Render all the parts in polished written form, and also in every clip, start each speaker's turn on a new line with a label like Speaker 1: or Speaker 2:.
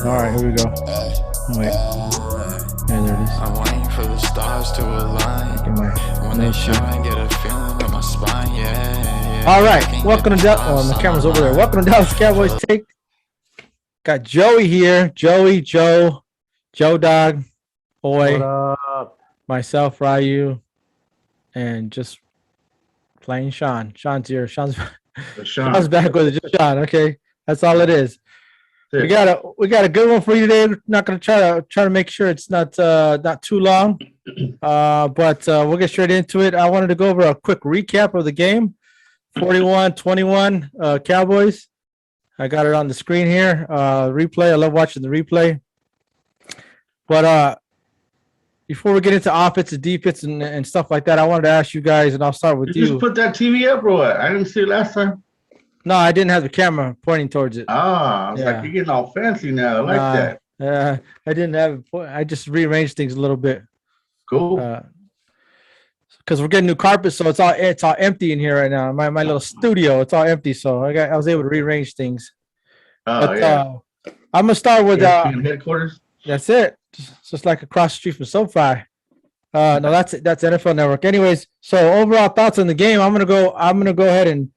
Speaker 1: All right, here we go. Wait. Yeah, there it is.
Speaker 2: I'm waiting for the stars to align. When they shine, I get a feeling in my spine. Yeah.
Speaker 1: All right, welcome to Dallas. The camera's over there. Welcome to Dallas Cowboys Take. Got Joey here. Joe Dog, Boy.
Speaker 3: What up?
Speaker 1: Myself, Ryu, and just plain Sean. Sean's here. Sean's back with it. Just Sean. Okay, that's all it is. We got a good one for you today. We're not going to try to make sure it's not too long, but we'll get straight into it. I wanted to go over a quick recap of the game. 41-21 Cowboys. I got it on the screen here. Replay. I love watching the replay. But before we get into offense and defense and stuff like that, I wanted to ask you guys, and I'll start with you.
Speaker 4: You just put that TV up or what? I didn't see it last time.
Speaker 1: No, I didn't have the camera pointing towards it.
Speaker 4: I was like, you're getting all fancy now. I like that.
Speaker 1: I didn't have it. I just rearranged things a little bit.
Speaker 4: Cool.
Speaker 1: Because we're getting new carpet, so it's all empty in here right now. My little studio, it's all empty, so I was able to rearrange things. I'm gonna start with
Speaker 4: headquarters.
Speaker 1: That's it. Just like across the street from SoFi. No, that's NFL Network. Anyways, so overall thoughts on the game. I'm gonna go ahead and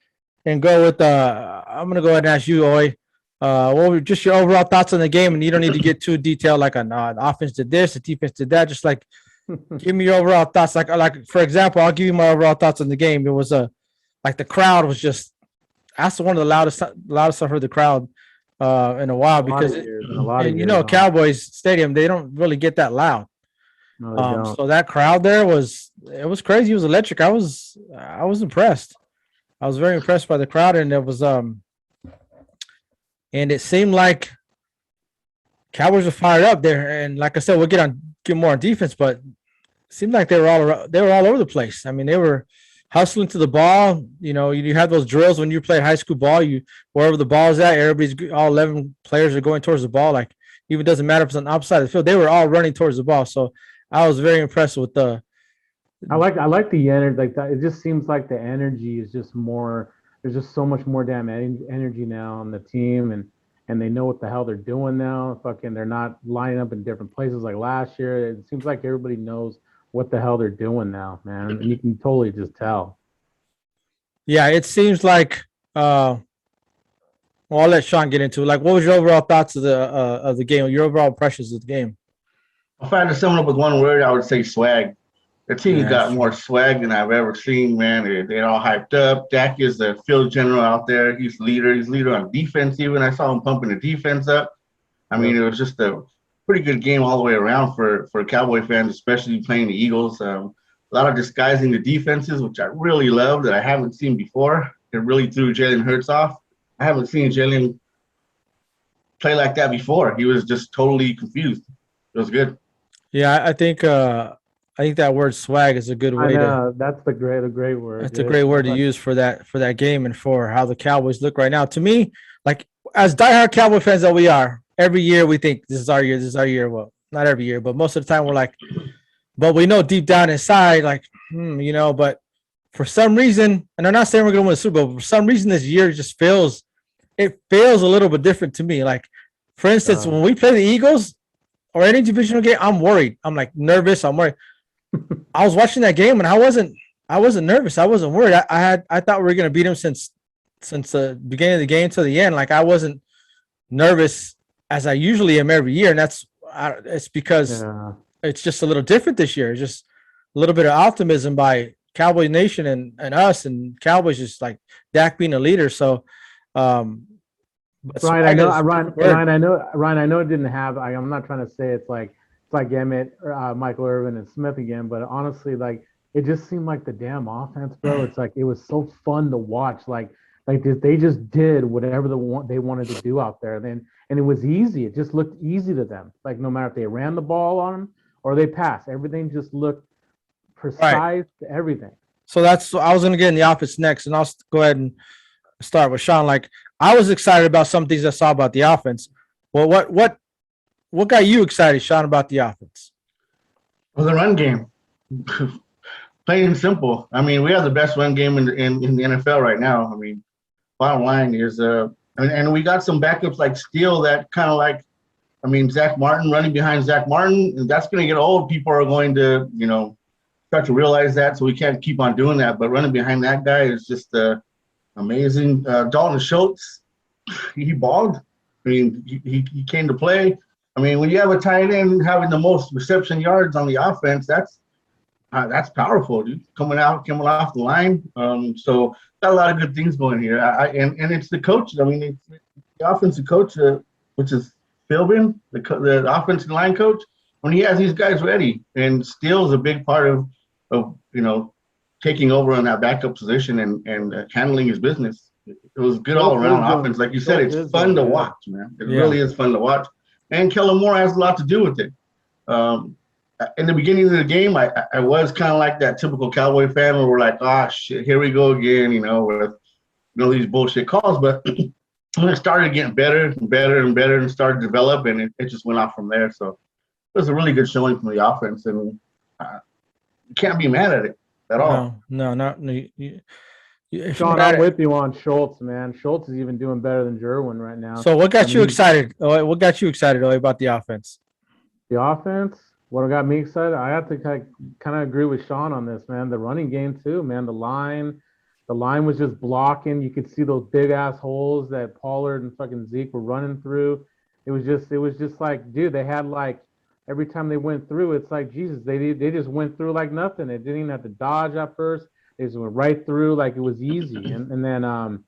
Speaker 1: go with I'm gonna go ahead and ask you, Oi. What were just your overall thoughts on the game? And you don't need to get too detailed, like on the offense did this, the defense did that. Just like give me your overall thoughts. Like for example, I'll give you my overall thoughts on the game. It was like the crowd was just that's one of the loudest I've heard the crowd in a while because Cowboys Stadium, they don't really get that loud.
Speaker 3: No,
Speaker 1: so that crowd there was crazy. It was electric. I was impressed. I was very impressed by the crowd, and it was and it seemed like Cowboys were fired up there. And like I said, we'll get more on defense, but it seemed like they were all over the place. I mean, they were hustling to the ball. You know, you had those drills when you played high school ball. Wherever the ball is at, all 11 players are going towards the ball. Like even doesn't matter if it's on the opposite side of the field. They were all running towards the ball. So I was very impressed with the.
Speaker 3: I like the energy. Like that, it just seems like the energy is just more. There's just so much more damn energy now on the team, and they know what the hell they're doing now. Fucking, they're not lining up in different places like last year. It seems like everybody knows what the hell they're doing now, man, and you can totally just tell.
Speaker 1: Yeah, it seems like. Well, I'll let Sean get into it. Like, what was your overall thoughts of the game? Your overall impressions of the game?
Speaker 4: If I had to sum it up with one word, I would say swag. The team got more swag than I've ever seen, man. They're all hyped up. Dak is the field general out there. He's leader. He's leader on defense even. I saw him pumping the defense up. I mean, it was just a pretty good game all the way around for Cowboy fans, especially playing the Eagles. A lot of disguising the defenses, which I really love that I haven't seen before. It really threw Jalen Hurts off. I haven't seen Jalen play like that before. He was just totally confused. It was good.
Speaker 1: Yeah, I think that word swag is a good way to.
Speaker 3: That's the great word.
Speaker 1: That's a great word to use for that game and for how the Cowboys look right now. To me, like as diehard Cowboy fans that we are, every year we think this is our year. This is our year. Well, not every year, but most of the time we're like, but we know deep down inside, like, But for some reason, and I'm not saying we're going to win the Super Bowl, but for some reason this year just feels a little bit different to me. Like, for instance, when we play the Eagles or any divisional game, I'm worried. I'm like nervous. I'm worried. I was watching that game and I wasn't nervous. I wasn't worried. I thought we were gonna beat them since the beginning of the game to the end. Like I wasn't nervous as I usually am every year, and it's because it's just a little different this year. It's just a little bit of optimism by Cowboy Nation and us, and Cowboys just like Dak being a leader. So,
Speaker 3: Ryan, I know it didn't have. I'm not trying to say it's like Emmett, Michael Irvin, and Smith again, but honestly, like it just seemed like the damn offense, bro. It's like it was so fun to watch. Like they just did whatever they wanted to do out there, and it was easy. It just looked easy to them. Like no matter if they ran the ball on them or they passed, everything just looked precise to everything.
Speaker 1: So I was gonna get in the offense next, and I'll go ahead and start with Sean. Like I was excited about some things I saw about the offense. Well, what got you excited, Sean, about the offense?
Speaker 4: Well, the run game. Plain and simple. I mean, we have the best run game in the NFL right now. I mean, bottom line is, and we got some backups like Steele that kind of like I mean, Zach Martin running behind Zach Martin, and that's going to get old. People are going to, start to realize that. So we can't keep on doing that. But running behind that guy is just amazing. Dalton Schultz, he balled. I mean, he came to play. I mean, when you have a tight end having the most reception yards on the offense, that's powerful, dude. Coming off the line. So got a lot of good things going here. And it's the coach. I mean, it's the offensive coach, which is Philbin, the offensive line coach. When he has these guys ready, and Steele is a big part of taking over on that backup position and handling his business. It was good all around offense. Like you said, it's fun to watch, man. It really is fun to watch. And Kellen Moore has a lot to do with it. In the beginning of the game, I was kind of like that typical Cowboy fan where we're like, oh, shit, here we go again, with these bullshit calls. But when it started getting better and better and better and started to develop, and it just went off from there. So it was a really good showing from the offense, and you can't be mad at it at all.
Speaker 1: No.
Speaker 3: Sean, I'm with you on Schultz, man. Schultz is even doing better than Jerwin right now.
Speaker 1: So what got you excited? What got you excited about the offense?
Speaker 3: The offense? What got me excited? I have to kind of agree with Sean on this, man. The running game too, man. The line was just blocking. You could see those big ass holes that Pollard and fucking Zeke were running through. It was just like, dude, they had like every time they went through, it's like Jesus. They just went through like nothing. They didn't even have to dodge at first. They just went right through like it was easy. And then and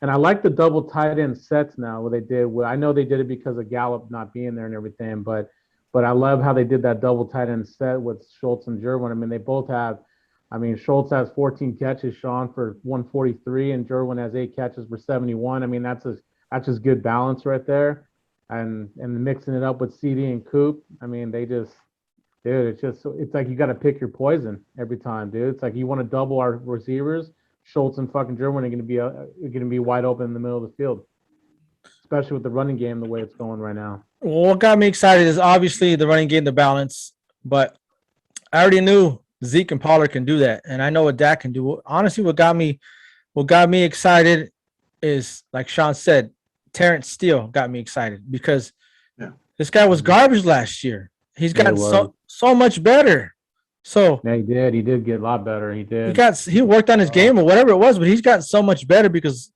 Speaker 3: I like the double tight end sets now. What they did. I know they did it because of Gallup not being there and everything, but I love how they did that double tight end set with Schultz and Jerwin. I mean, they both have. I mean, Schultz has 14 catches, Sean, for 143, and Jerwin has 8 catches for 71. I mean, that's just good balance right there. And mixing it up with CD and Coop, I mean, it's like you got to pick your poison every time, dude. It's like you want to double our receivers, Schultz and fucking Jerwin are going to be wide open in the middle of the field, especially with the running game the way it's going right now.
Speaker 1: Well, what got me excited is obviously the running game, the balance, but I already knew Zeke and Pollard can do that, and I know what Dak can do. Honestly, what got me excited is, like Sean said, Terrence Steele got me excited because this guy was garbage last year. He's gotten so much better. So
Speaker 3: yeah, he did get a lot better.
Speaker 1: He worked on his game or whatever it was, but he's gotten so much better because,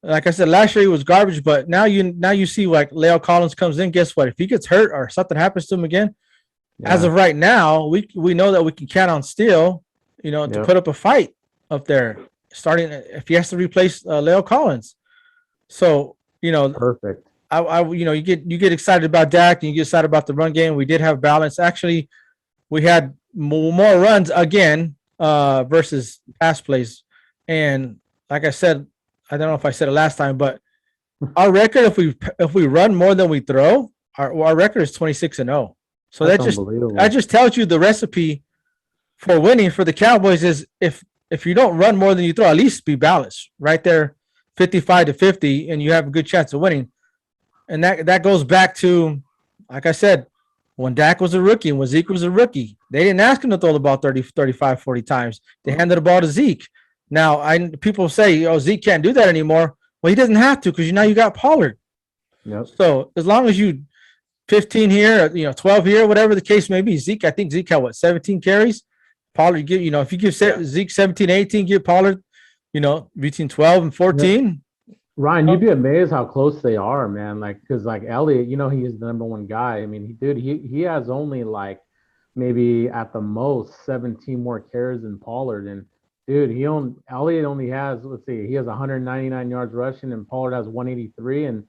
Speaker 1: like I said, last year he was garbage, but now you see like Leo Collins comes in. Guess what? If he gets hurt or something happens to him again, as of right now, we know that we can count on Steele, to put up a fight up there, starting if he has to replace Leo Collins. So
Speaker 3: perfect.
Speaker 1: You get excited about Dak and you get excited about the run game. We did have balance. Actually, we had more runs again versus pass plays, and like I said, I don't know if I said it last time, but our record, if we run more than we throw, our record is 26-0. So that just tells you the recipe for winning for the Cowboys is if you don't run more than you throw, at least be balanced right there, 55-50, and you have a good chance of winning. And that goes back to, like I said, when Dak was a rookie and when Zeke was a rookie, they didn't ask him to throw the ball 30, 35, 40 times. They handed the ball to Zeke. Now, people say, oh, Zeke can't do that anymore. Well, he doesn't have to because now you got Pollard.
Speaker 3: Yep.
Speaker 1: So as long as you 15 here, 12 here, whatever the case may be. I think Zeke had 17 carries. Pollard, if you give Zeke 17, 18, give Pollard, between 12 and 14.
Speaker 3: Ryan, you'd be amazed how close they are, man. Like, because like Elliott, he is the number one guy. I mean, he has only like maybe at the most 17 more carries than Pollard. And dude, Elliott only has, he has 199 yards rushing, and Pollard has 183, and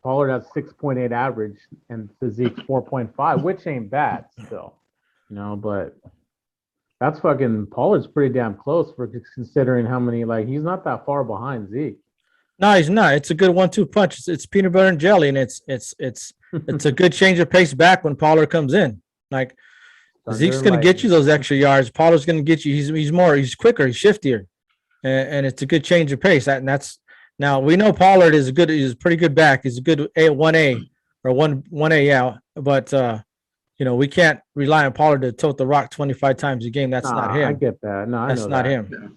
Speaker 3: Pollard has 6.8 average, and Zeke's 4.5, which ain't bad still, but that's fucking Pollard's pretty damn close for considering how many, like, he's not that far behind Zeke.
Speaker 1: No, he's not. It's a good 1-2 punch. It's peanut butter and jelly, and it's a good change of pace back when Pollard comes in. Like, Zeke's going to get you those extra yards. Pollard's going to get you. He's quicker. He's shiftier, and it's a good change of pace. That's now we know Pollard is a pretty good back. He's a good 1A or 1A, yeah. But we can't rely on Pollard to tote the rock 25 times a game. That's not him.
Speaker 3: I get that. No,
Speaker 1: that's not him.
Speaker 4: Yeah.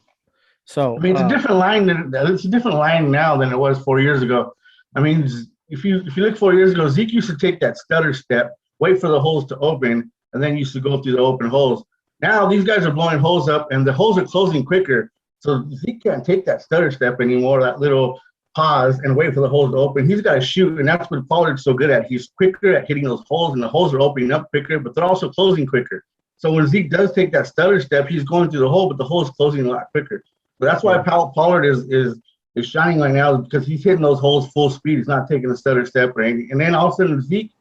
Speaker 1: So
Speaker 4: I mean, it's a different line. It's a different line now than it was 4 years ago. I mean, if you look 4 years ago, Zeke used to take that stutter step, wait for the holes to open, and then used to go through the open holes. Now these guys are blowing holes up, and the holes are closing quicker. So Zeke can't take that stutter step anymore, that little pause and wait for the holes to open. He's got to shoot, and that's what Pollard's so good at. He's quicker at hitting those holes, and the holes are opening up quicker, but they're also closing quicker. So when Zeke does take that stutter step, he's going through the hole, but the hole is closing a lot quicker. So that's why Pollard is shining right now, because he's hitting those holes full speed. He's not taking a stutter step or anything. And then all of a sudden Zeke,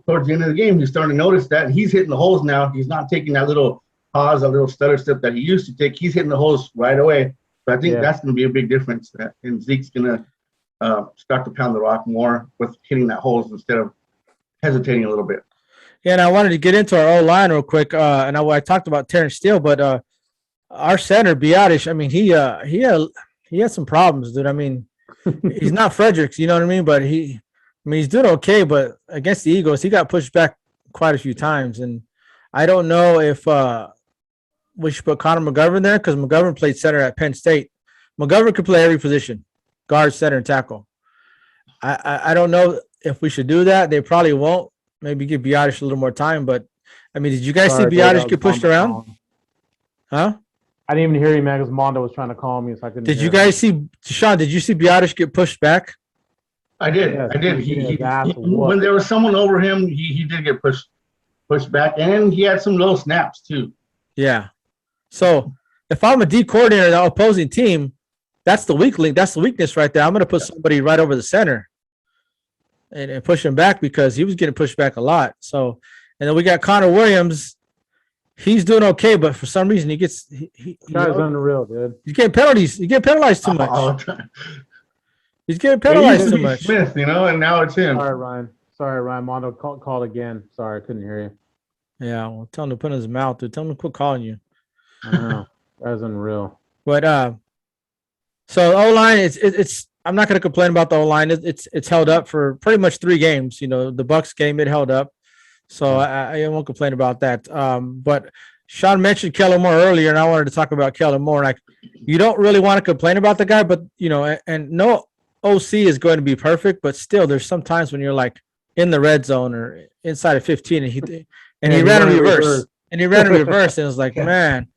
Speaker 4: towards the end of the game, he's starting to notice that, and he's hitting the holes now. He's not taking that little pause, a little stutter step that he used to take. He's hitting the holes right away. So I think that's going to be a big difference. And Zeke's going to start to pound the rock more with hitting that holes instead of hesitating a little bit.
Speaker 1: Yeah, and I wanted to get into our O-line real quick. And I talked about Terrence Steele, but our center, Biadish, I mean, he had some problems, dude. I mean, he's not Fredericks, you know what I mean? But he's doing okay, but against the Eagles, he got pushed back quite a few times. And I don't know if we should put Connor McGovern there, because McGovern played center at Penn State. McGovern could play every position, guard, center, and tackle. I don't know if we should do that. They probably won't. Maybe give Biadish a little more time. But, I mean, did you guys see Biadish get pushed around? Huh?
Speaker 3: I didn't even hear him, man, because Mondo was trying to call me, so I couldn't.
Speaker 1: Did you guys see, Sean, did you see Biadish get pushed back?
Speaker 4: I did.
Speaker 3: Yes,
Speaker 4: I did. When there was someone over him, he did get pushed back, and he had some low snaps too.
Speaker 1: Yeah. So if I'm a D coordinator of the opposing team, that's the weak link. That's the weakness right there. I'm going to put somebody right over the center and push him back, because he was getting pushed back a lot. So, and then we got Connor Williams. He's doing okay, but for some reason he gets
Speaker 3: guy's unreal, dude.
Speaker 1: He's getting penalties. He's getting penalized too much.
Speaker 4: All the time.
Speaker 1: He's getting penalized too much.
Speaker 4: Smith, and now it's him.
Speaker 3: Sorry, Ryan. Mondo called again. Sorry, I couldn't hear you.
Speaker 1: Yeah, well, tell him to put in his mouth, dude. Tell him to quit calling you.
Speaker 3: I know. That's unreal.
Speaker 1: But so O-line, it's I'm not going to complain about the O-line. It's held up for pretty much 3 games. You know, the Bucs game, it held up. So I won't complain about that. But Sean mentioned Kellen Moore earlier, and I wanted to talk about Kellen Moore. Like, you don't really want to complain about the guy, but, you know, and no OC is going to be perfect, but still there's some times when you're like in the red zone or inside of 15 and he ran a reverse. And he ran a reverse, and it was like, man,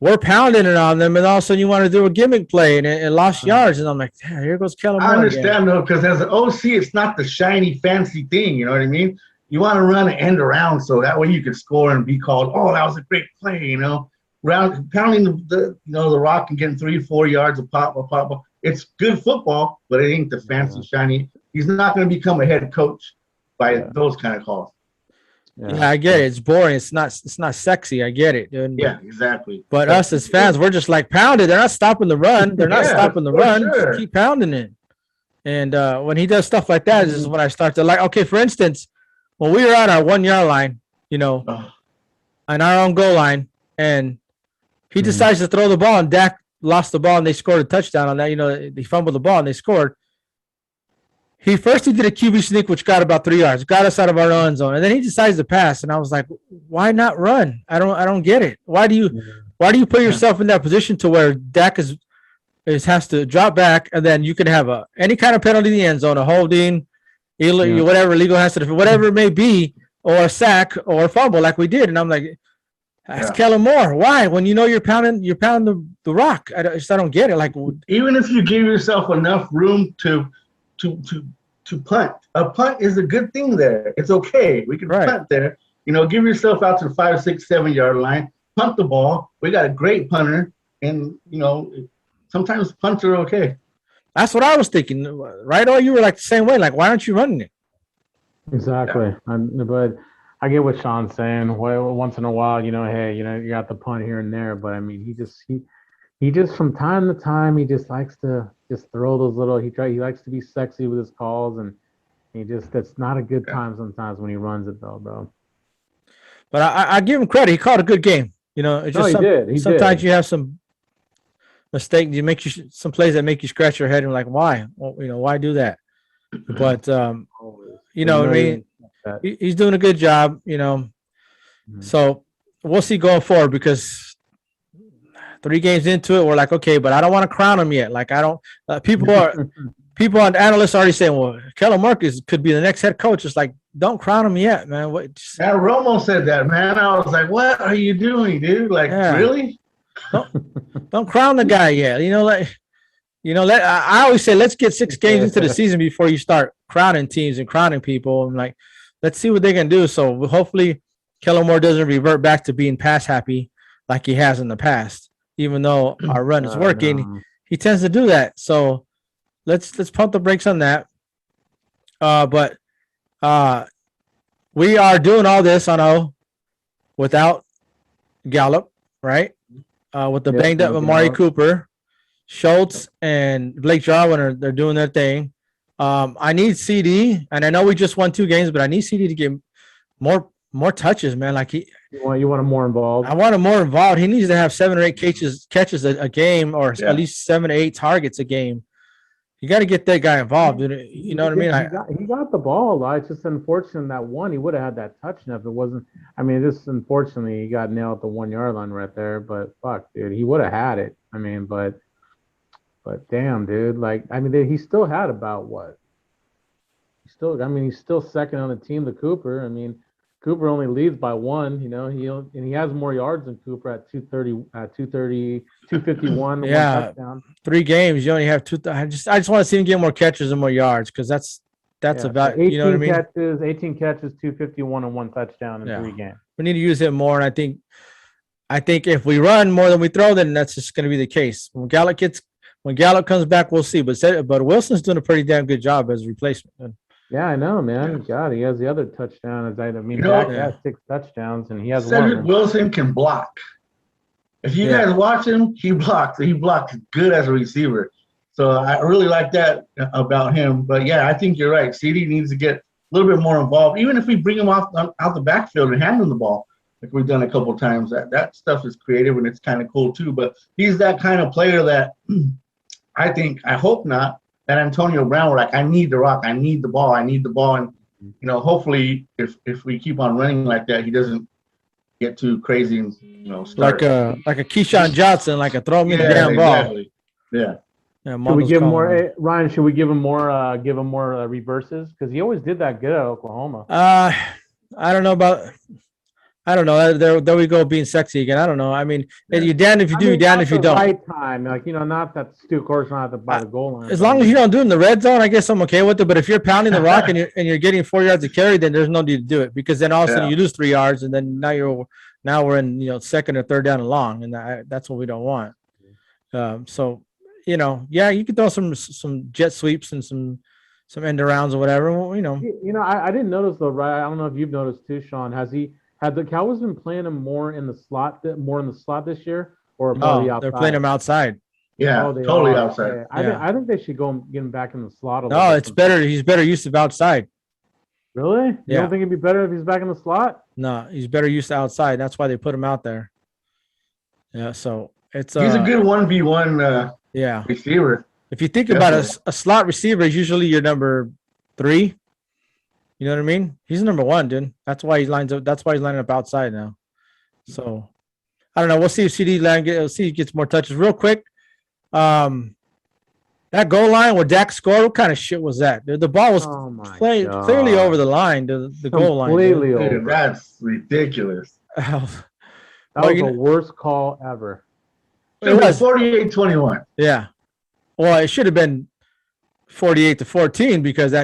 Speaker 1: we're pounding it on them, and all of a sudden you want to do a gimmick play and it lost yards. And I'm like, damn, here goes Kellen Moore.
Speaker 4: I understand, though, because as an OC, it's not the shiny, fancy thing. You know what I mean? You want to run an end around so that way you can score and be called, oh, that was a great play, you know. Pounding the rock and getting 3-4 yards of pop. It's good football, but it ain't the fancy, shiny. He's not going to become a head coach by those kind of calls.
Speaker 1: Yeah, I get it. It's boring. It's not sexy. I get it, dude.
Speaker 4: Yeah, exactly.
Speaker 1: But us as fans, we're just like, pound it. They're not stopping the run. They're not stopping the run. Sure. Just keep pounding it. And when he does stuff like that, this is when I start to like, okay, for instance, when we were on our 1 yard line, you know, on our own goal line, and he decides to throw the ball, and Dak lost the ball, and they scored a touchdown on that. You know, they fumbled the ball, and they scored. He did a QB sneak, which got about 3 yards, got us out of our own zone, and then he decides to pass. And I was like, why not run? I don't get it. Why do you put yourself in that position to where Dak has to drop back, and then you can have any kind of penalty in the end zone, a holding, whatever legal has to, whatever it may be, or a sack or a fumble like we did. And I'm like, that's Kellen Moore. Why? When you know you're pounding the rock. I don't get it. Like,
Speaker 4: even if you give yourself enough room to punt, a punt is a good thing there. It's okay. We can punt there. You know, give yourself out to the 5, 6, 7 yard line, punt the ball. We got a great punter, and you know, sometimes punts are okay.
Speaker 1: That's what I was thinking. Right? Or you were like the same way. Like, why aren't you running it?
Speaker 3: Exactly. But I get what Sean's saying. Well, once in a while, you know, hey, you know, you got the punt here and there. But I mean, he just from time to time, he just likes to just throw those little. He likes to be sexy with his calls, and that's not a good time sometimes when he runs it though, bro.
Speaker 1: But I give him credit. He called a good game. You know, it's just sometimes you have some mistake. You make some plays that make you scratch your head and like, why? Well, you know, why do that? But you know, I mean, he's doing a good job. You know, so we'll see going forward, because 3 games into it, we're like, okay, but I don't want to crown him yet. Like, I don't. People are people on analysts already saying, well, Kellen Marcus could be the next head coach. It's like, don't crown Marcus could be the next head coach. It's like, don't crown him yet, man. What?
Speaker 4: Yeah, Romo said that, man. I was like, what are you doing, dude? Like, really?
Speaker 1: Don't crown the guy yet. I always say, let's get 6 games into the season before you start crowning teams and crowning people. And like, let's see what they can do. So hopefully Kellen Moore doesn't revert back to being pass happy like he has in the past, even though our run is working. No. He tends to do that. So let's pump the brakes on that. But we are doing all this without Gallup, right? With the banged up Amari Cooper, Schultz, and Blake Jarwin they're doing their thing. I need CD, and I know we just won 2 games, but I need CD to get more touches, man. Like you want him more involved. I want him more involved. He needs to have 7 or 8 catches a game, or at least 7 to 8 targets a game. You got to get that guy involved. You know what I mean?
Speaker 3: He got the ball. It's just unfortunate that one. He would have had that touchdown if it wasn't. I mean, just unfortunately, he got nailed at the 1-yard line right there. But fuck, dude, he would have had it. I mean, but damn, dude. Like, I mean, he still had about what? He's still second on the team to Cooper. I mean, Cooper only leads by 1. He has more yards than Cooper at 251.
Speaker 1: Yeah, touchdown. 3 games. You only have 2. I just want to see him get more catches and more yards because that's about
Speaker 3: 18
Speaker 1: you know what I mean.
Speaker 3: 18 catches, 251, and 1 touchdown in 3 games.
Speaker 1: We need to use him more, and I think if we run more than we throw, then that's just going to be the case. When Gallup comes back, we'll see. But Wilson's doing a pretty damn good job as a replacement.
Speaker 3: Yeah, I know, man. God, he has the other touchdown. Dak has 6 touchdowns, and he has
Speaker 4: Cedric
Speaker 3: 1.
Speaker 4: Wilson can block. If you guys watch him, he blocks. He blocks good as a receiver. So I really like that about him. But yeah, I think you're right. CD needs to get a little bit more involved. Even if we bring him out the backfield and hand him the ball, like we've done a couple of times, that stuff is creative and it's kind of cool too. But he's that kind of player that I hope not. That Antonio Brown were like, I need the rock, I need the ball, and hopefully if we keep on running like that, he doesn't get too crazy and start.
Speaker 1: like a Keyshawn Johnson, like a throw me the damn ball.
Speaker 4: Yeah.
Speaker 3: Should we give him more, Ryan? Should we give him more reverses? Because he always did that good at Oklahoma.
Speaker 1: I don't know. There we go, being sexy again. I don't know. I mean, you're damned if you do, you're damned if you don't.
Speaker 3: Right time, not that Stu Course not by the goal line.
Speaker 1: As long as you don't do it in the red zone, I guess I'm okay with it. But if you're pounding the rock and you're getting 4 yards of carry, then there's no need to do it because then all of a sudden you lose 3 yards and then now we're in 2nd or 3rd down and long, and that's what we don't want. So you can throw some jet sweeps and some end arounds or whatever.
Speaker 3: I didn't notice though, right? I don't know if you've noticed too, Sean. Had the Cowboys been playing him more in the slot this year, or probably outside?
Speaker 1: They're playing him outside.
Speaker 4: Yeah, totally outside.
Speaker 3: I think they should get him back in the slot.
Speaker 1: No, it's better. He's better used to outside.
Speaker 3: Really? You don't think it'd be better if he's back in the slot?
Speaker 1: No, he's better used to outside. That's why they put him out there. Yeah, so it's
Speaker 4: he's a good 1v1 receiver.
Speaker 1: If you think about a slot receiver is usually your number 3. You know what I mean? He's number 1, dude. That's why he lines up. That's why he's lining up outside now. So I don't know. We'll see if CD gets more touches. Real quick, that goal line where Dak scored. What kind of shit was that? Dude, the ball was clearly over the line. The goal line.
Speaker 3: Completely over.
Speaker 4: That's ridiculous.
Speaker 3: That was the worst call ever.
Speaker 4: It was 48-21.
Speaker 1: Yeah. Well, it should have been 48-14 because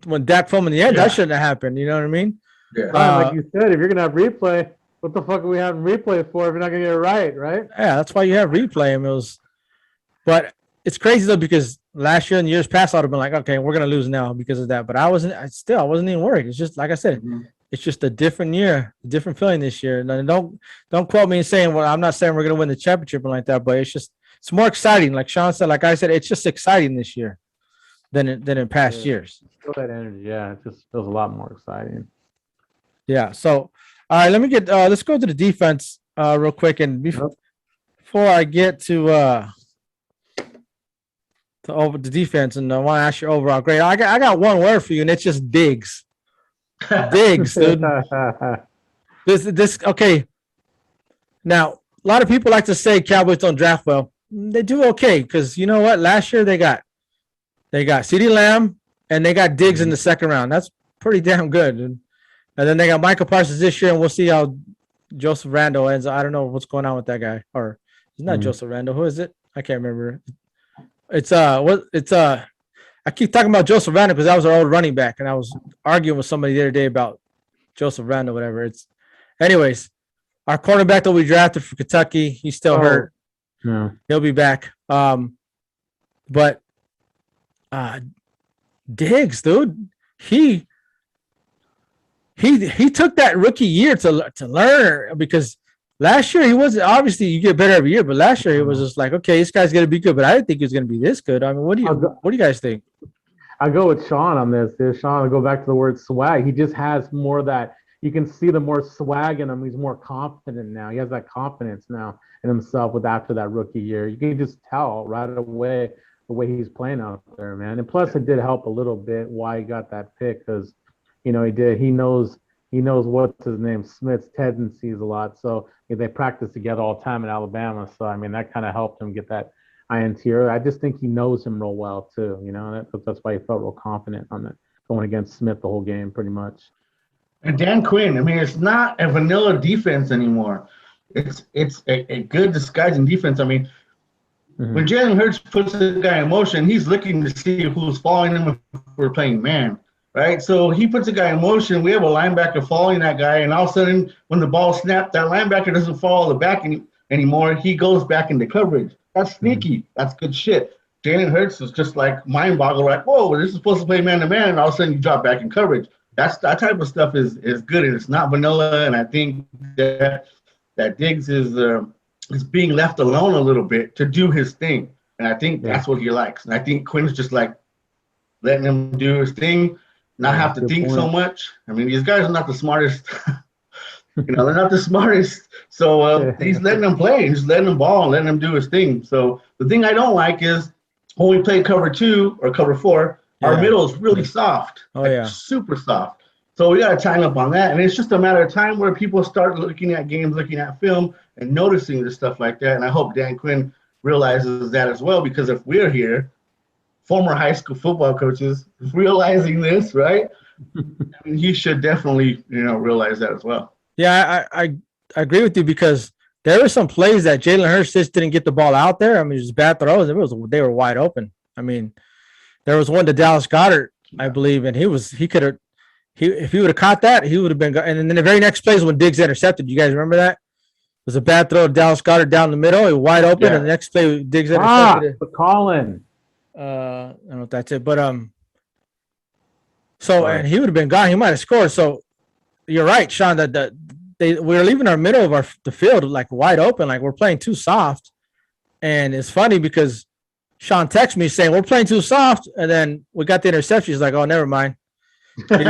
Speaker 1: when Dak fell in the end, that shouldn't have happened. You know what I mean?
Speaker 3: Yeah. Like you said, if you're gonna have replay, what the fuck are we having replay for if you're not gonna get it right?
Speaker 1: Yeah, that's why you have replay. But it's crazy though because last year and years past, I'd have been like, okay, we're gonna lose now because of that. But I wasn't even worried. It's just like I said, it's just a different year, a different feeling this year. And don't quote me in saying, well, I'm not saying we're gonna win the championship or like that, but it's more exciting. Like Sean said, like I said, it's just exciting this year than in past years.
Speaker 3: Feel that energy, it just feels a lot more exciting.
Speaker 1: Yeah. So, all right, let's go to the defense real quick, and before I get to over the defense, and I want to ask your overall grade. I got one word for you, and it's just Diggs. Diggs, dude. This okay. Now, a lot of people like to say Cowboys don't draft well. They do okay because you know what? Last year they got They got CeeDee Lamb and they got Diggs in the second round. That's pretty damn good. And then they got Michael Parsons this year, and we'll see how Joseph Randle ends. I don't know what's going on with that guy. Or it's not Joseph Randle. Who is it? I can't remember. I keep talking about Joseph Randle because that was our old running back, and I was arguing with somebody the other day about Joseph Randle, whatever. Anyways, our cornerback that we drafted for Kentucky, he's still hurt.
Speaker 3: Yeah.
Speaker 1: He'll be back. But Diggs, dude, he took that rookie year to learn, because last year he wasn't, obviously you get better every year, but last year he was just like, okay, this guy's gonna be good, but I didn't think he was gonna be this good. I mean, what do you guys think?
Speaker 3: I go with Sean on this. Sean, I go back to the word swag. He just has more that, you can see the more swag in him. He's more confident now. He has that confidence now in himself after that rookie year. You can just tell right away the way he's playing out there, man. And plus, it did help a little bit why he got that pick, because, he knows what's his name, Smith's tendencies a lot. So they practice together all the time in Alabama. So, I mean, that kind of helped him get that INT. I just think he knows him real well, too. That's why he felt real confident on that, going against Smith the whole game, pretty much.
Speaker 4: And Dan Quinn, I mean, it's not a vanilla defense anymore. It's a good disguising defense. I mean, when Jalen Hurts puts the guy in motion, he's looking to see who's following him if we're playing man, right? So he puts the guy in motion. We have a linebacker following that guy, and all of a sudden, when the ball snapped, that linebacker doesn't follow the back anymore. He goes back into coverage. That's sneaky. That's good shit. Jalen Hurts is just like mind-boggled, like, whoa, this is supposed to play man-to-man, and all of a sudden you drop back in coverage. That type of stuff is good, and it's not vanilla. And I think that Diggs is being left alone a little bit to do his thing, and I think that's what he likes. And I think Quinn's just like letting him do his thing, not have to think so much. I mean, these guys are not the smartest. They're not the smartest. So he's letting him play, he's letting him ball, and letting him do his thing. So the thing I don't like is when we play cover 2 or cover 4. Our middle is really soft. Super soft. So we got to tighten up on that. And it's just a matter of time where people start looking at games, looking at film, and noticing this stuff like that. And I hope Dan Quinn realizes that as well, because if we're here, former high school football coaches, realizing this, right? I mean, he should definitely, realize that as well.
Speaker 1: Yeah, I agree with you, because there were some plays that Jalen Hurts just didn't get the ball out there. I mean, just bad throws. They were wide open. I mean, there was one to Dallas Goedert, I believe, and if he would have caught that, he would have been. And then the very next play is when Diggs intercepted. You guys remember that? It was a bad throw to Dallas Goedert down the middle. He was wide open, and the next play Diggs intercepted.
Speaker 3: Colin.
Speaker 1: I don't know if that's it, but so and he would have been gone. He might have scored. So you're right, Sean. That we're leaving our middle of the field like wide open, like we're playing too soft. And it's funny because Sean texted me saying we're playing too soft, and then we got the interception. He's like, "Oh, never mind." But,
Speaker 4: it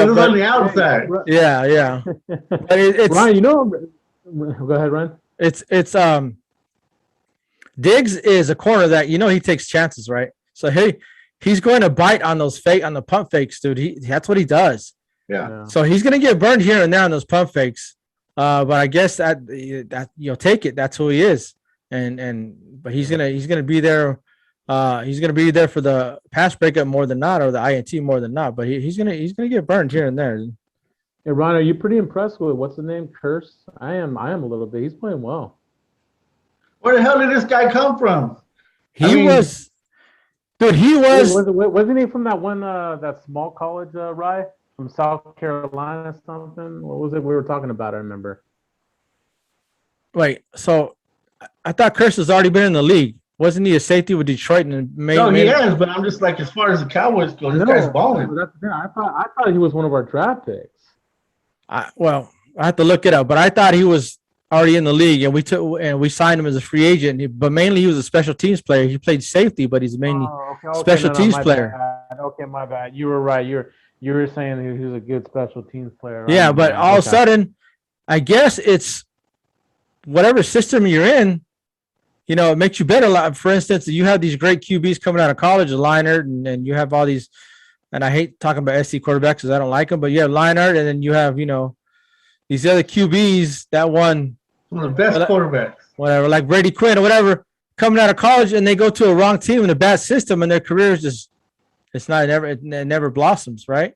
Speaker 4: was on the outside.
Speaker 1: Yeah. But it's
Speaker 3: Ryan. Go ahead, Ryan.
Speaker 1: It's Diggs is a corner that he takes chances, right? So he's going to bite on those on the pump fakes, dude. That's what he does.
Speaker 4: Yeah.
Speaker 1: So he's gonna get burned here and there on those pump fakes. But I guess that take it. That's who he is. But he's gonna be there. He's gonna be there for the pass breakup more than not, or the INT more than not. But he's gonna get burned here and there.
Speaker 3: Hey, Ron, are you pretty impressed with what's the name? Curse? I am a little bit. He's playing well.
Speaker 4: Where the hell did this guy come from?
Speaker 1: Wasn't
Speaker 3: he from that one that small college, Rye? From South Carolina something? What was it we were talking about? I remember.
Speaker 1: Wait, so I thought Curse has already been in the league. Wasn't he a safety with Detroit? And
Speaker 4: he has, but I'm just like, as far as the Cowboys go, this guy's balling.
Speaker 3: I thought he was one of our draft picks.
Speaker 1: I have to look it up, but I thought he was already in the league, and we signed him as a free agent. But mainly, he was a special teams player. He played safety, but he's mainly special teams player.
Speaker 3: Bad. Okay, my bad. You were right. You were saying he was a good special teams player. Right?
Speaker 1: Yeah, but all of a sudden, I guess it's whatever system you're in. It makes you better. For instance, you have these great QBs coming out of college, Leinart, and you have all these. And I hate talking about SC quarterbacks because I don't like them, but you have Leinart, and then you have these other QBs that won
Speaker 4: one of the best quarterbacks,
Speaker 1: whatever, like Brady Quinn or whatever. coming out of college and they go to a wrong team in a bad system and their careers just it never blossoms, right?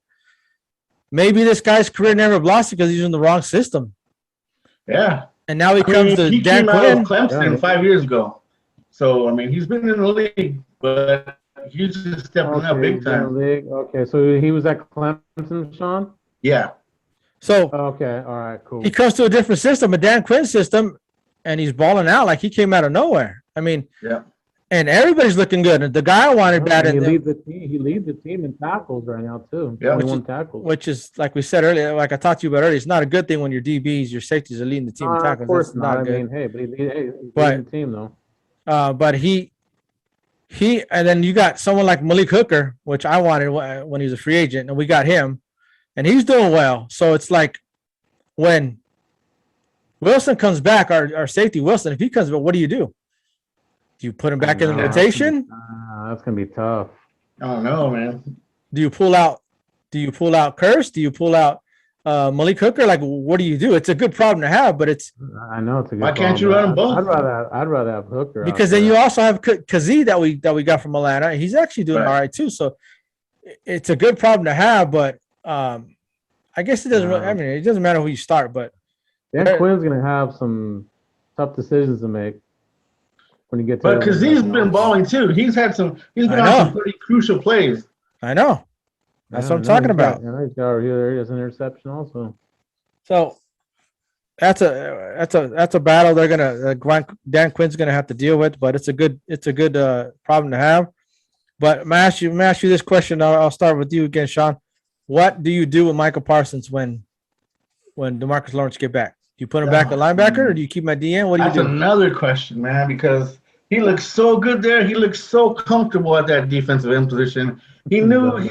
Speaker 1: Maybe this guy's career never blossomed because he's in the wrong system.
Speaker 4: Yeah.
Speaker 1: And now he comes to
Speaker 4: he
Speaker 1: Dan
Speaker 4: came
Speaker 1: Quinn.
Speaker 4: out of Clemson 5 years ago. So, I mean, he's been in the league, but he's just stepping up big time.
Speaker 3: Okay, so he was at Clemson, Sean?
Speaker 4: Yeah.
Speaker 1: So,
Speaker 3: okay, all right, cool.
Speaker 1: He comes to a different system, a Dan Quinn system, and he's balling out like he came out of nowhere. I mean,
Speaker 4: yeah.
Speaker 1: And everybody's looking good. And the guy I wanted bad.
Speaker 3: He leads the team. He leads the team in tackles right now too.
Speaker 4: Yeah,
Speaker 3: 21 tackles.
Speaker 1: Which is like we said earlier, like I talked to you about earlier. It's not a good thing when your DBs, your safeties are leading the team in tackles.
Speaker 3: Of course
Speaker 1: That's not good.
Speaker 3: I mean, hey, but he's leading the team though.
Speaker 1: But he, and then you got someone like Malik Hooker, which I wanted when he was a free agent, and we got him, and he's doing well. So it's like when Wilson comes back, our safety Wilson, if he comes back, what do? Do you put him back in the rotation?
Speaker 3: That's gonna be tough.
Speaker 4: I don't know, man.
Speaker 1: Do you pull out Curse? Do you pull out Malik Hooker? Like, what do you do? It's a good problem to have, but it's.
Speaker 3: I know it's a good.
Speaker 4: Why can't you run them both?
Speaker 3: I'd rather have Hooker
Speaker 1: because then you also have Kazee that we got from Atlanta. He's actually doing all right too. So it's a good problem to have, but I guess it doesn't. I mean, it doesn't matter who you start, but
Speaker 3: Dan Quinn's gonna have some tough decisions to make. When you get to
Speaker 4: but because he's been balling too, he's been on some pretty crucial plays.
Speaker 1: I know. That's what I'm talking about.
Speaker 3: He's got an interception also.
Speaker 1: So that's a battle they're gonna Dan Quinn's gonna have to deal with, but it's a good problem to have. But I'm gonna ask you this question. I'll start with you again, Sean. What do you do with Michael Parsons when DeMarcus Lawrence get back? Do you put him back at linebacker, or do you keep him at DN? What do you do?
Speaker 4: That's another question, man, because he looks so good there. He looks so comfortable at that defensive end position. He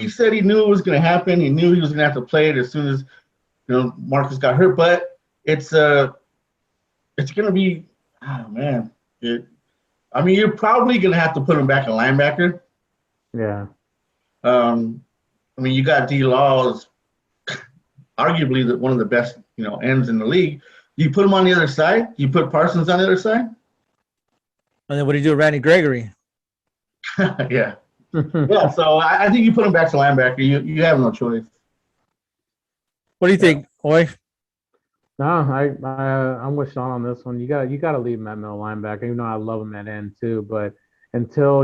Speaker 4: said he knew it was going to happen. He knew he was going to have to play it as soon as Marcus got hurt. But it's going to be, oh man. You're probably going to have to put him back at linebacker.
Speaker 3: Yeah.
Speaker 4: You got D. Law's arguably one of the best ends in the league. You put him on the other side. You put Parsons on the other side.
Speaker 1: And then what do you do with Randy Gregory?
Speaker 4: Yeah. Yeah, so I think you put him back to linebacker. You have no choice.
Speaker 1: What do you think, Oy?
Speaker 3: No, I'm with Sean on this one. You got to leave him at middle linebacker. Even though I love him at end too, but until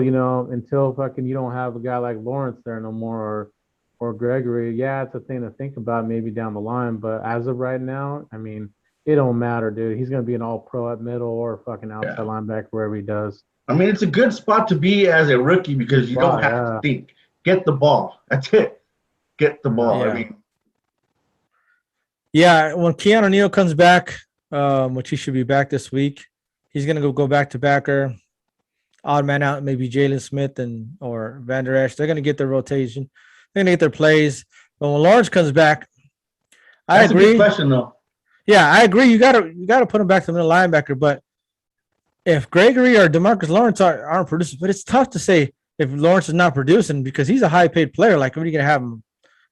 Speaker 3: fucking you don't have a guy like Lawrence there no more or Gregory, yeah, it's a thing to think about maybe down the line. But as of right now, I mean, it don't matter, dude. He's gonna be an all-pro at middle or fucking outside linebacker wherever he does.
Speaker 4: I mean, it's a good spot to be as a rookie because you don't have to think. Get the ball. That's it. Get the ball.
Speaker 1: Yeah. When Keanu Neal comes back, which he should be back this week, he's gonna go back to backer. Odd man out, maybe Jalen Smith or Van Der Esch. They're gonna get their rotation. They're gonna get their plays. But when Lawrence comes back, I agree.
Speaker 4: That's a good question, though.
Speaker 1: Yeah, I agree. You gotta put him back to the middle linebacker. But if Gregory or DeMarcus Lawrence aren't producing, but it's tough to say if Lawrence is not producing because he's a high-paid player. Like, what are you gonna have him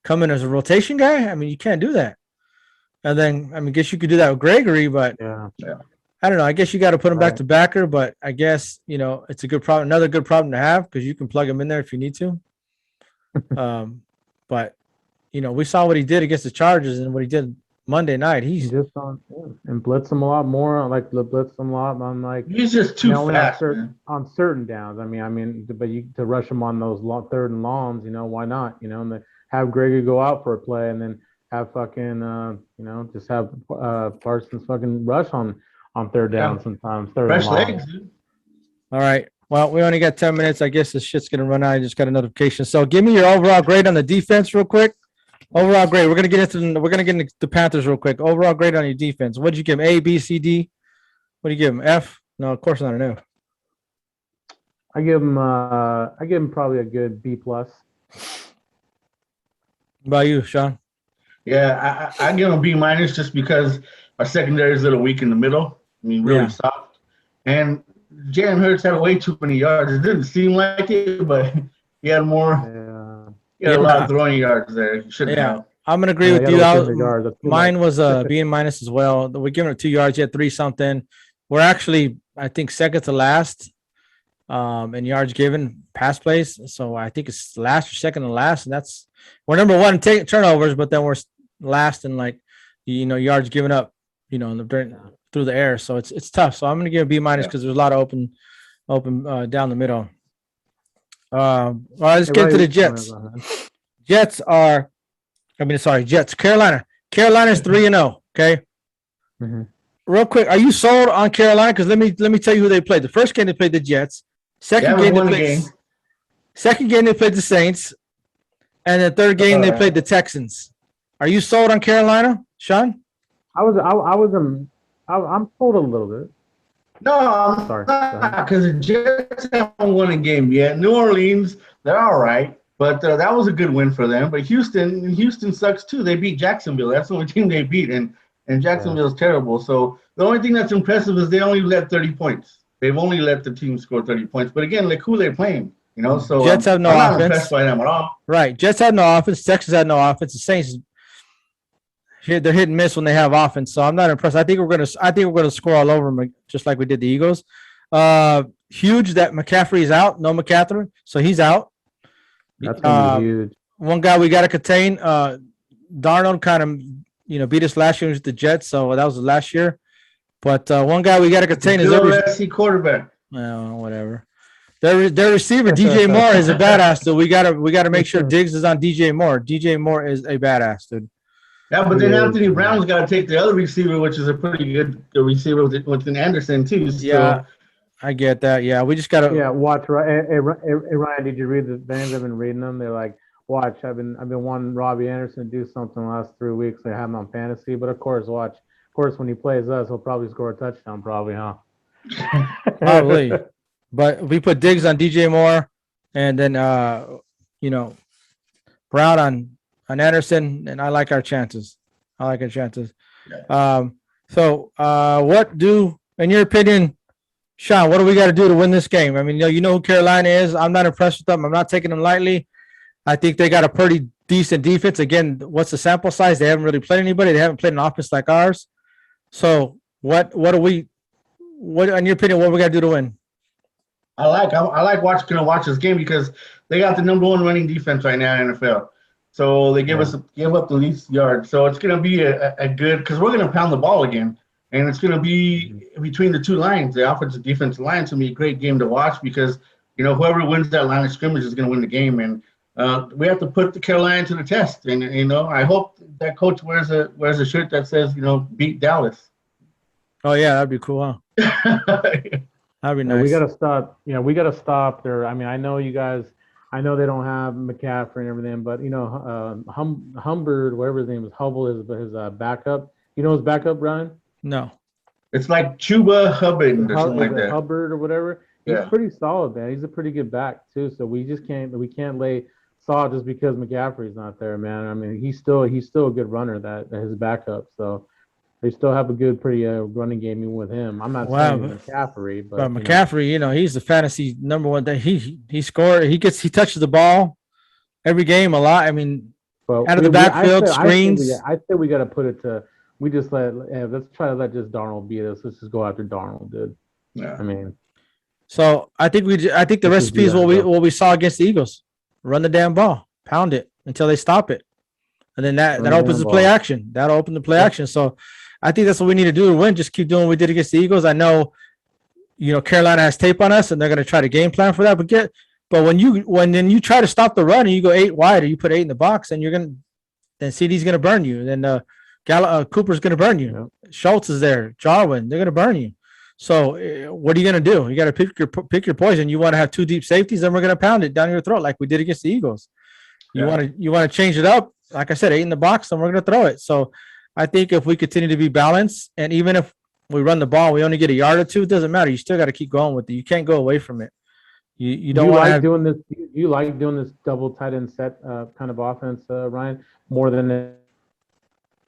Speaker 1: come in as a rotation guy? I mean, you can't do that. And then, I guess you could do that with Gregory, but
Speaker 3: yeah.
Speaker 1: I don't know. I guess you got to put him back to backer. But I guess it's a good problem, another good problem to have because you can plug him in there if you need to. But we saw what he did against the Chargers and what he did Monday night. He's
Speaker 3: just and blitz him a lot more. Like blitz him a lot on like
Speaker 4: he's just too fast
Speaker 3: on certain downs. But to rush him on those third and longs, why not? And have Gregory go out for a play and then have fucking just have Parsons fucking rush on third down sometimes.
Speaker 4: Fresh legs, dude.
Speaker 1: All right. Well, we only got 10 minutes. I guess this shit's gonna run out. I just got a notification. So give me your overall grade on the defense real quick. Overall grade. We're gonna get into the Panthers real quick. Overall grade on your defense. What'd you give him? A, B, C, D? What do you give him? F? No, of course not an F.
Speaker 3: I give him probably a good B plus.
Speaker 1: What about you, Sean?
Speaker 4: Yeah, I give him a B minus just because our secondary is a little weak in the middle. Really soft. And Jalen Hurts had way too many yards. It didn't seem like it, but he had more. He had a lot of throwing yards there. He shouldn't have.
Speaker 1: I'm gonna agree with you. Mine was B minus as well. We're giving it 2 yards. He had 3 something. We're actually, I think, second to last in yards given, pass plays. So I think it's last or second to last, and we're number one in turnovers, but then we're last in yards given up, through the air. So it's tough. So I'm going to give a B- because there's a lot of open down the middle. All right, let's get to the Jets. Jets. Carolina. Carolina's 3-0. Okay.
Speaker 3: Mm-hmm.
Speaker 1: Real quick, are you sold on Carolina? Because let me tell you who they played. The first game they played the Jets. Second game they played the Saints, and the third game they played the Texans. Are you sold on Carolina, Sean?
Speaker 3: I'm sold a little bit.
Speaker 4: No, I'm sorry, because the Jets haven't won a game yet. New Orleans, they're all right, but that was a good win for them. But Houston sucks too. They beat Jacksonville. That's the only team they beat, and Jacksonville's terrible. So the only thing that's impressive is they only let 30 points. They've only let the team score 30 points. But again, who they're playing, So
Speaker 1: Jets have no
Speaker 4: I'm
Speaker 1: offense.
Speaker 4: not impressed by them at all.
Speaker 1: Right, Jets had no offense. Texans had no offense. The Saints, they're hit and miss when they have offense. So I'm not impressed. I think we're gonna score all over them, just like we did the Eagles. Huge that McCaffrey is out. No McCaffrey, so he's out.
Speaker 3: That's gonna be huge.
Speaker 1: One guy we got to contain. Darnold kind of beat us last year with the Jets, so that was last year. But one guy we got to contain is
Speaker 4: their quarterback.
Speaker 1: Well, whatever. Their receiver DJ Moore is a badass. So we gotta make sure Diggs is on DJ Moore. DJ Moore is a badass, dude.
Speaker 4: Yeah, but then Anthony Brown's got to take the other receiver, which is a pretty good receiver with Anderson too. So.
Speaker 1: Yeah, I get that. Yeah, we just got to.
Speaker 3: Yeah, watch. Hey, Ryan, did you read the fans? I've been reading them. They're like, watch. I've been wanting Robbie Anderson to do something the last 3 weeks. They have him on fantasy, but of course, watch. Of course, when he plays us, he'll probably score a touchdown, probably, huh?
Speaker 1: Probably. But we put Diggs on DJ Moore, and then Brown on Anderson, and I like our chances.
Speaker 4: Yeah.
Speaker 1: So in your opinion, Sean, what do we got to do to win this game? I mean, you know who Carolina is. I'm not impressed with them. I'm not taking them lightly. I think they got a pretty decent defense. Again, what's the sample size? They haven't really played anybody. They haven't played an offense like ours. So what in your opinion, what we got to do to win?
Speaker 4: I like watch this game because they got the number one running defense right now in the NFL. So they give up the least yards. So it's going to be a good, because we're going to pound the ball again, and it's going to be between the two lines, the offensive defensive line. It's going to be a great game to watch because whoever wins that line of scrimmage is going to win the game, and we have to put the Carolina to the test. And I hope that coach wears a shirt that says beat Dallas.
Speaker 1: Oh yeah, that'd be cool, huh? That'd be nice.
Speaker 3: We got to stop. We got to stop there. I mean, I know you guys. I know they don't have McCaffrey and everything, but Humbert, whatever his name is, Hubble is his backup. You know his backup, Brian?
Speaker 1: No.
Speaker 4: It's like Chuba Hubbard or something like that.
Speaker 3: Hubbard or whatever. He's pretty solid, man. He's a pretty good back too. So we can't lay Saw just because McCaffrey's not there, man. I mean, he's still a good runner. That his backup. So they still have a good, pretty running game even with him. I'm not saying McCaffrey, but
Speaker 1: McCaffrey, he's the fantasy number one. That he scored. He touches the ball every game a lot. I mean, out of the backfield, screens.
Speaker 3: I say we got to put it to. We just let's try to let just Darnold beat us. Let's just go after Darnold, dude.
Speaker 4: Yeah.
Speaker 3: I mean,
Speaker 1: so I think the recipe is what we saw against the Eagles. Run the damn ball, pound it until they stop it, and then that opens the play action. That'll open the play action. So I think that's what we need to do to win. Just keep doing what we did against the Eagles. I know, Carolina has tape on us, and they're going to try to game plan for that. But when you try to stop the run and you go 8 wide, or you put 8 in the box, then CD's going to burn you. Then Cooper's going to burn you. Yeah. Schultz is there. Jarwin, they're going to burn you. So what are you going to do? You got to pick your poison. You want to have 2 deep safeties, then we're going to pound it down your throat like we did against the Eagles. You want to change it up. Like I said, 8 in the box, then we're going to throw it. So I think if we continue to be balanced, and even if we run the ball, we only get a yard or 2, it doesn't matter. You still got to keep going with it. You can't go away from it. You don't want to
Speaker 3: doing this. You like doing this double tight end set kind of offense, Ryan, more than it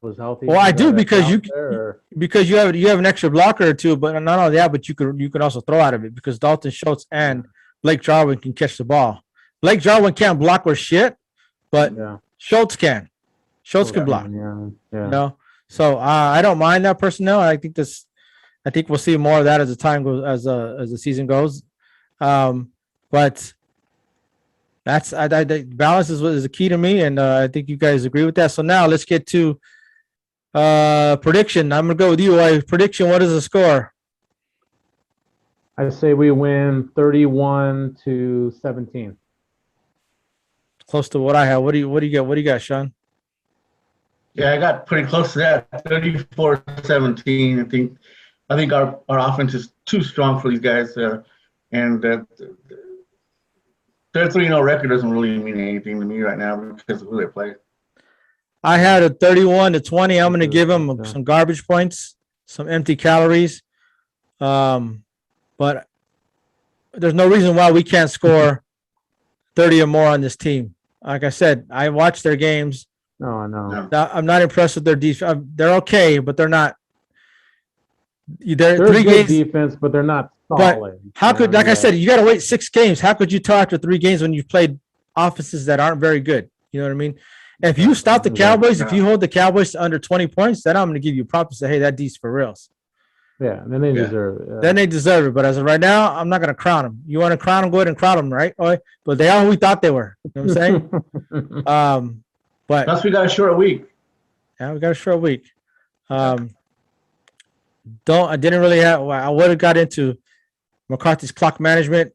Speaker 3: was healthy.
Speaker 1: Well, I do because you have an extra blocker or 2, but not only that, but you can also throw out of it because Dalton Schultz and Blake Jarwin can catch the ball. Blake Jarwin can't block or shit, but Schultz can. Schultz can block.
Speaker 3: Yeah.
Speaker 1: So I don't mind that personnel. I think we'll see more of that as the time goes, as the season goes. But that's balance is the key to me, and I think you guys agree with that. So now let's get to prediction. I'm gonna go with you. Prediction. What is the score?
Speaker 3: I say we win 31-17.
Speaker 1: Close to what I have. What do you got? What do you got, Sean?
Speaker 4: Yeah, I got pretty close to that. 34-17. I think our offense is too strong for these guys, and their 3-0 record doesn't really mean anything to me right now because of who they play.
Speaker 1: I had a 31-20. I'm going to give them some garbage points, some empty calories. But there's no reason why we can't score 30 or more on this team. Like I said, I watched their games.
Speaker 3: No, I know.
Speaker 1: I'm not impressed with their defense. They're okay, but they're not.
Speaker 3: They're
Speaker 1: three
Speaker 3: good
Speaker 1: games
Speaker 3: defense, but they're not
Speaker 1: but
Speaker 3: solid.
Speaker 1: how could, like I said, you got to wait 6 games. How could you tell after 3 games when you've played offenses that aren't very good? You know what I mean? If you stop the Cowboys, if you hold the Cowboys to under 20 points, then I'm going to give you props and say, hey, that D's for reals.
Speaker 3: Yeah, then they deserve it. Yeah.
Speaker 1: Then they deserve it. But as of right now, I'm not going to crown them. You want to crown them, go ahead and crown them, right? But they are who we thought they were. You know what I'm saying? But
Speaker 4: plus we got a short week.
Speaker 1: Yeah, we got a short week. I didn't really have. I would have got into McCarthy's clock management.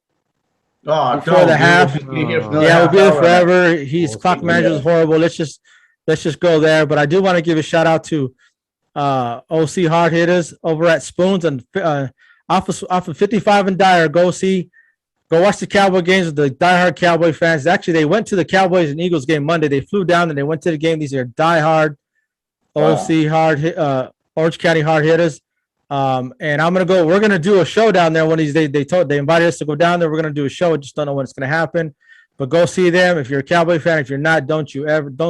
Speaker 4: Oh,
Speaker 1: before the half.
Speaker 4: Yeah,
Speaker 1: we'll be there forever. His clock management is horrible. Let's just go there. But I do want to give a shout out to OC hard hitters over at Spoons and off of 55 and Dyer. Go watch the Cowboy games with the diehard Cowboy fans. Actually, they went to the Cowboys and Eagles game Monday. They flew down and they went to the game. These are diehard OC Orange County hard hitters. And we're gonna do a show down there one of these days. They invited us to go down there. We're gonna do a show. I just don't know when it's gonna happen. But go see them. If you're a Cowboy fan, if you're not, don't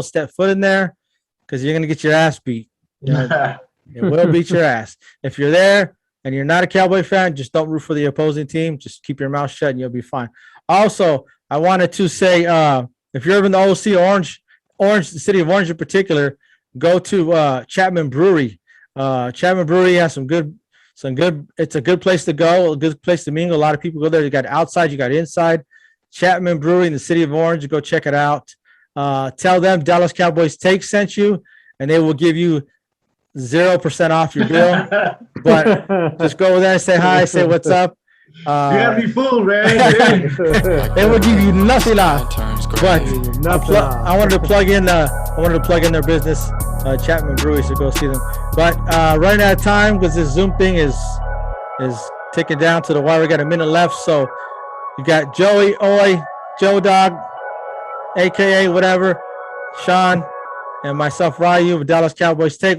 Speaker 1: step foot in there because you're gonna get your ass beat. It will beat your ass. If you're there and you're not a Cowboy fan, just don't root for the opposing team. Just keep your mouth shut and you'll be fine. Also, I wanted to say, if you're in the OC Orange, the city of Orange in particular, go to Chapman Brewery. Chapman Brewery has some good. It's a good place to go, a good place to mingle. A lot of people go there. You got outside, you got inside. Chapman Brewery in the city of Orange. Go check it out. Tell them Dallas Cowboys Take sent you, and they will give you 0% off your bill. But just go over there and say hi, say what's up.
Speaker 4: You gotta be fooled, man.
Speaker 1: They will give you nothing off. But I wanted to plug in their business, Chapman Brewery, so go see them. But running out of time because this Zoom thing is ticking down to the wire. We got a minute left, so you got Joey, Joe Dog, aka whatever, Sean, and myself, Ryu, with Dallas Cowboys Take.